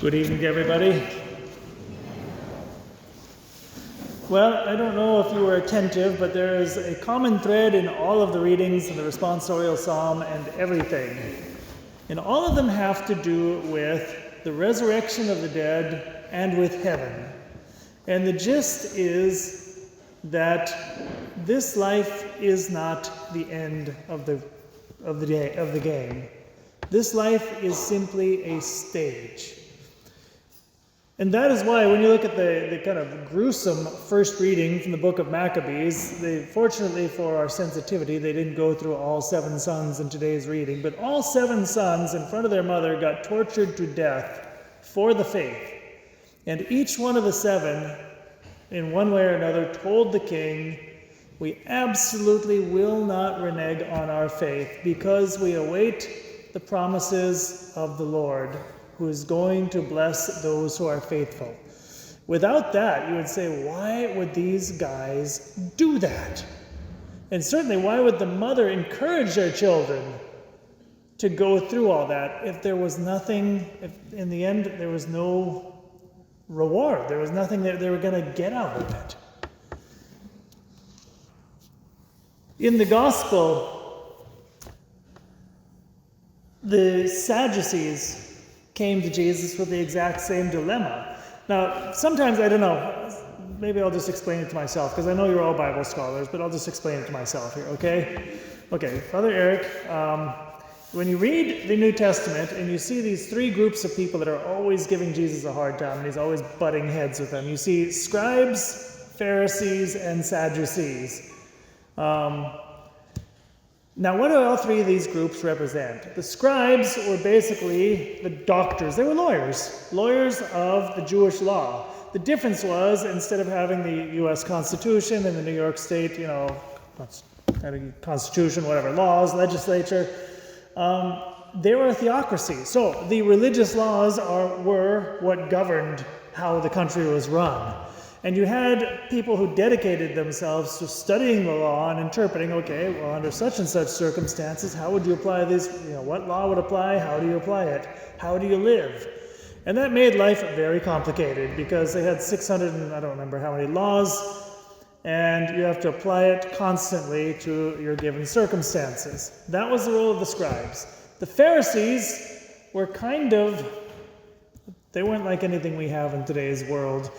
Good evening, everybody. Well, I don't know if you were attentive, but there is a common thread in all of the readings and the responsorial psalm and everything. And all of them have to do with the resurrection of the dead and with heaven. And the gist is that this life is not the end of the game. This life is simply a stage. And that is why when you look at the kind of gruesome first reading from the book of Maccabees, fortunately for our sensitivity, they didn't go through all 7 sons in today's reading, but all 7 sons in front of their mother got tortured to death for the faith. And each one of the 7, in one way or another, told the king, we absolutely will not renege on our faith because we await the promises of the Lord, who is going to bless those who are faithful. Without that, you would say, why would these guys do that? And certainly, why would the mother encourage their children to go through all that if there was nothing, if in the end there was no reward, there was nothing that they were going to get out of it? In the gospel, the Sadducees came to Jesus with the exact same dilemma. Now, sometimes, I don't know, maybe I'll just explain it to myself, because I know you're all Bible scholars, but I'll just explain it to myself here, okay? Okay, Father Eric, when you read the New Testament and you see these 3 groups of people that are always giving Jesus a hard time, and he's always butting heads with them, you see scribes, Pharisees, and Sadducees. Now, what do all 3 of these groups represent? The scribes were basically the doctors. They were lawyers of the Jewish law. The difference was, instead of having the U.S. Constitution and the New York State, Constitution, whatever, laws, legislature, they were a theocracy. So the religious laws were what governed how the country was run. And you had people who dedicated themselves to studying the law and interpreting, okay, well, under such and such circumstances, how would you apply this? What law would apply? How do you apply it? How do you live? And that made life very complicated because they had 600 and I don't remember how many laws, and you have to apply it constantly to your given circumstances. That was the role of the scribes. The Pharisees were they weren't like anything we have in today's world.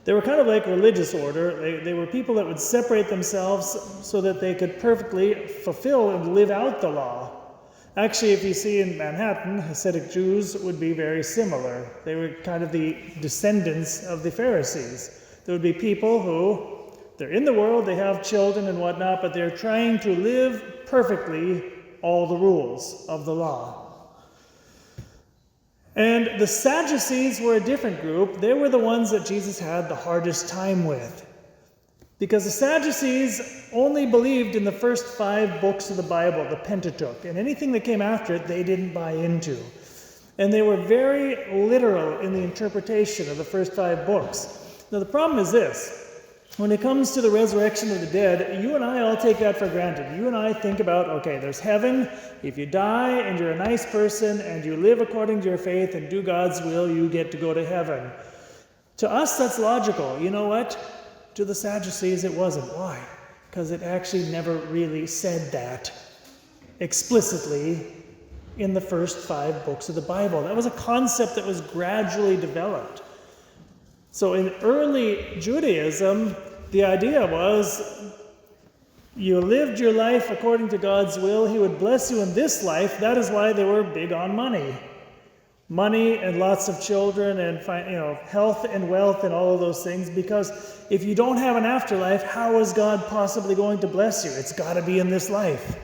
They were kind of like religious order. They were people that would separate themselves so that they could perfectly fulfill and live out the law. Actually, if you see in Manhattan, Hasidic Jews would be very similar. They were kind of the descendants of the Pharisees. There would be people who, they're in the world, they have children and whatnot, but they're trying to live perfectly all the rules of the law. And the Sadducees were a different group. They were the ones that Jesus had the hardest time with. Because the Sadducees only believed in the first 5 books of the Bible, the Pentateuch. And anything that came after it, they didn't buy into. And they were very literal in the interpretation of the first 5 books. Now the problem is this. When it comes to the resurrection of the dead, you and I all take that for granted. You and I think about, okay, there's heaven. If you die and you're a nice person and you live according to your faith and do God's will, you get to go to heaven. To us, that's logical. You know what? To the Sadducees, it wasn't. Why? Because it actually never really said that explicitly in the first 5 books of the Bible. That was a concept that was gradually developed. So in early Judaism, the idea was you lived your life according to God's will. He would bless you in this life. That is why they were big on money. Money and lots of children and health and wealth and all of those things. Because if you don't have an afterlife, how is God possibly going to bless you? It's got to be in this life.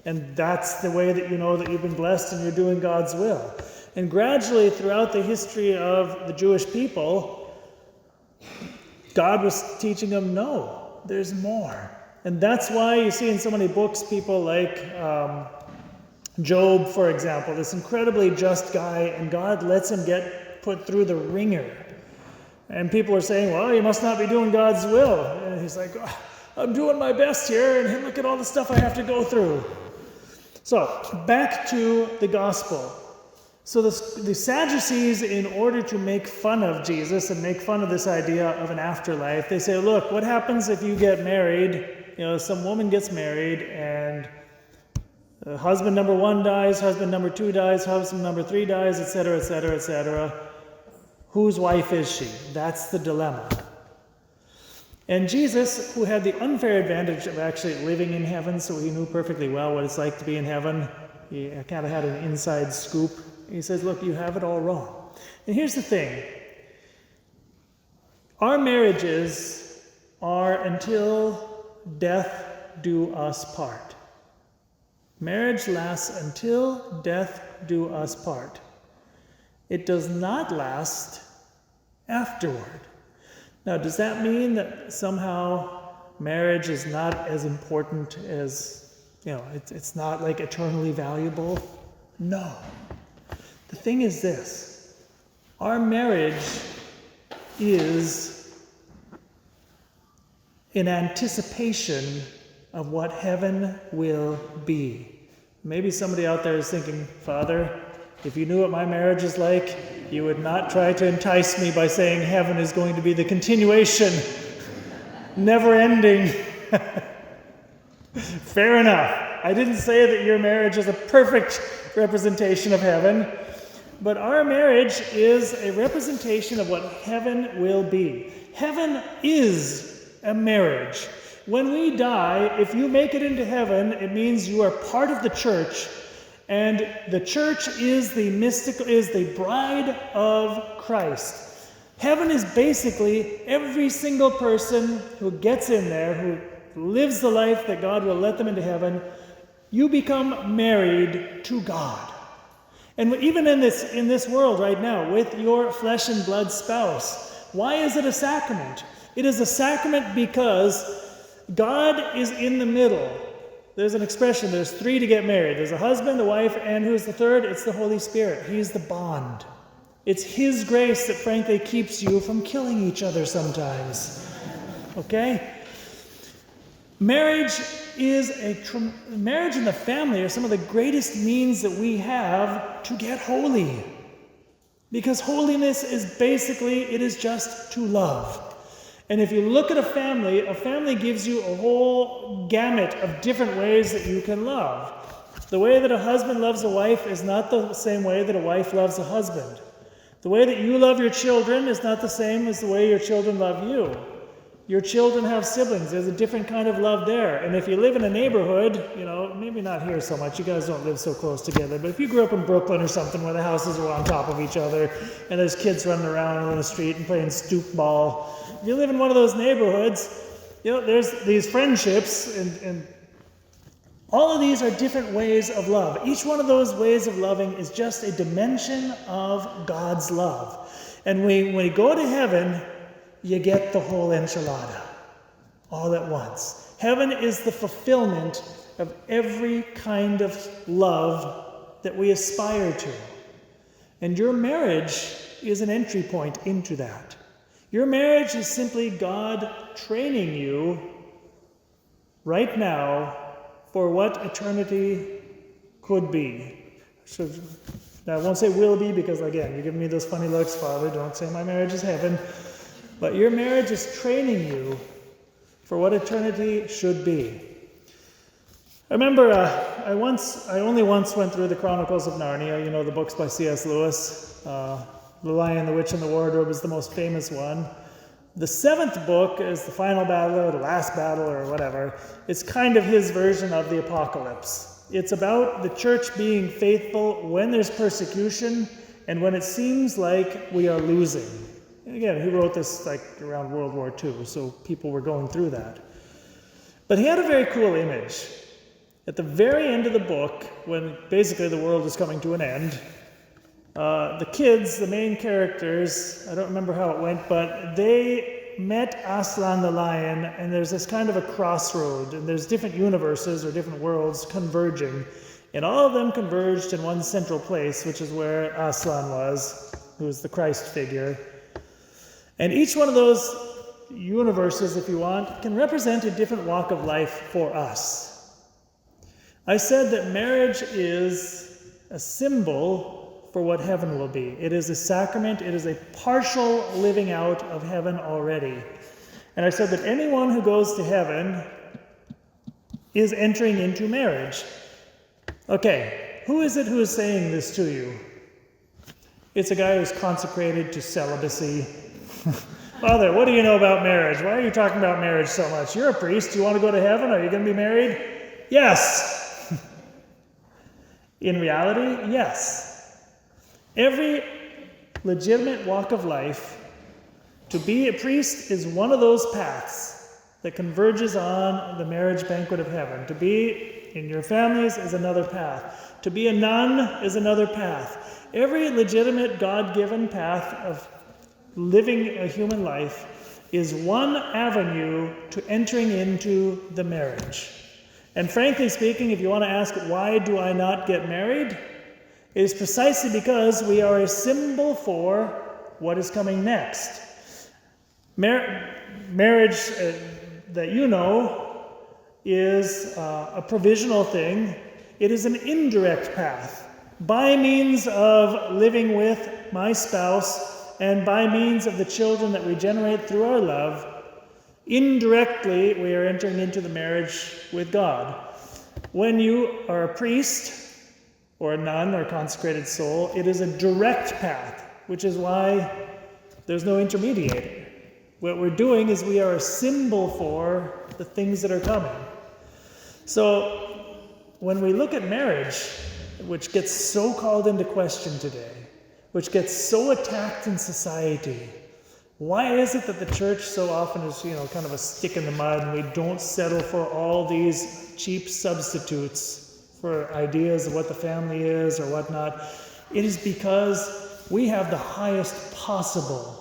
And that's the way that you know that you've been blessed and you're doing God's will. And gradually throughout the history of the Jewish people, God was teaching them, no, there's more. And that's why you see in so many books people like Job, for example, this incredibly just guy, and God lets him get put through the ringer. And people are saying, well, you must not be doing God's will. And he's like, oh, I'm doing my best here, and look at all the stuff I have to go through. So, back to the gospel. So the Sadducees, in order to make fun of Jesus and make fun of this idea of an afterlife, they say, look, what happens if you get married? Some woman gets married and husband number 1 dies, husband number 2 dies, husband number 3 dies, etc., etc., etc. Whose wife is she? That's the dilemma. And Jesus, who had the unfair advantage of actually living in heaven, so he knew perfectly well what it's like to be in heaven, he kind of had an inside scoop. He says, look, you have it all wrong. And here's the thing. Our marriages are until death do us part. Marriage lasts until death do us part. It does not last afterward. Now, does that mean that somehow marriage is not as important as, it's not like eternally valuable? No. The thing is this. Our marriage is in anticipation of what heaven will be. Maybe somebody out there is thinking, Father, if you knew what my marriage is like, you would not try to entice me by saying heaven is going to be the continuation, never ending. Fair enough. I didn't say that your marriage is a perfect representation of heaven, but our marriage is a representation of what heaven will be. Heaven is a marriage. When we die, if you make it into heaven, it means you are part of the church, and the church is the bride of Christ. Heaven is basically every single person who gets in there, who lives the life that God will let them into heaven. You become married to God. And even in this world right now, with your flesh and blood spouse, why is it a sacrament? It is a sacrament because God is in the middle. There's an expression, there's 3 to get married. There's a husband, a wife, and who's the third? It's the Holy Spirit. He's the bond. It's His grace that frankly keeps you from killing each other sometimes. Okay? Marriage and the family are some of the greatest means that we have to get holy. Because holiness is basically, it is just to love. And if you look at a family gives you a whole gamut of different ways that you can love. The way that a husband loves a wife is not the same way that a wife loves a husband. The way that you love your children is not the same as the way your children love you. Your children have siblings. There's a different kind of love there. And if you live in a neighborhood, maybe not here so much, you guys don't live so close together, but if you grew up in Brooklyn or something where the houses are on top of each other and there's kids running around on the street and playing stoop ball, if you live in one of those neighborhoods, there's these friendships and all of these are different ways of love. Each one of those ways of loving is just a dimension of God's love. And when we go to heaven, you get the whole enchilada all at once. Heaven is the fulfillment of every kind of love that we aspire to. And your marriage is an entry point into that. Your marriage is simply God training you right now for what eternity could be. Now, I won't say will be because, again, you're giving me those funny looks, Father. Don't say my marriage is heaven. But your marriage is training you for what eternity should be. I remember I only once went through the Chronicles of Narnia, the books by C.S. Lewis. The Lion, the Witch, and the Wardrobe is the most famous one. The 7th book is the final battle or the last battle or whatever. It's kind of his version of the apocalypse. It's about the church being faithful when there's persecution and when it seems like we are losing. And again, he wrote this around World War II, so people were going through that. But he had a very cool image. At the very end of the book, when basically the world is coming to an end, the kids, the main characters, I don't remember how it went, but they met Aslan the lion, and there's this kind of a crossroad, and there's different universes or different worlds converging, and all of them converged in one central place, which is where Aslan was, who was the Christ figure. And each one of those universes, if you want, can represent a different walk of life for us. I said that marriage is a symbol for what heaven will be. It is a sacrament. It is a partial living out of heaven already. And I said that anyone who goes to heaven is entering into marriage. Okay, who is it who is saying this to you? It's a guy who's consecrated to celibacy. Father, what do you know about marriage? Why are you talking about marriage so much? You're a priest. Do you want to go to heaven? Are you going to be married? Yes. In reality, yes. Every legitimate walk of life, to be a priest is one of those paths that converges on the marriage banquet of heaven. To be in your families is another path. To be a nun is another path. Every legitimate God-given path of living a human life is one avenue to entering into the marriage. And frankly speaking, if you want to ask, why do I not get married? It is precisely because we are a symbol for what is coming next. Marriage, that you know, is a provisional thing. It is an indirect path. By means of living with my spouse and by means of the children that we generate through our love, indirectly we are entering into the marriage with God. When you are a priest or a nun or consecrated soul, it is a direct path, which is why there's no intermediator. What we're doing is we are a symbol for the things that are coming. So when we look at marriage, which gets so called into question today, which gets so attacked in society, why is it that the church so often is, kind of a stick in the mud and we don't settle for all these cheap substitutes for ideas of what the family is or whatnot? It is because we have the highest possible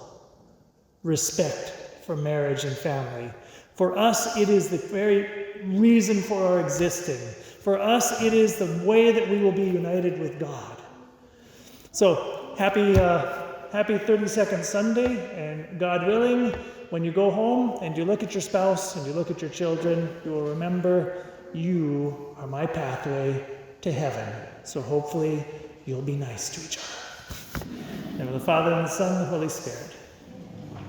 respect for marriage and family. For us, it is the very reason for our existing. For us, it is the way that we will be united with God. So, happy 32nd Sunday, and God willing, when you go home and you look at your spouse and you look at your children, you will remember you are my pathway to heaven. So hopefully you'll be nice to each other. In the name of the Father, and the Son, and the Holy Spirit.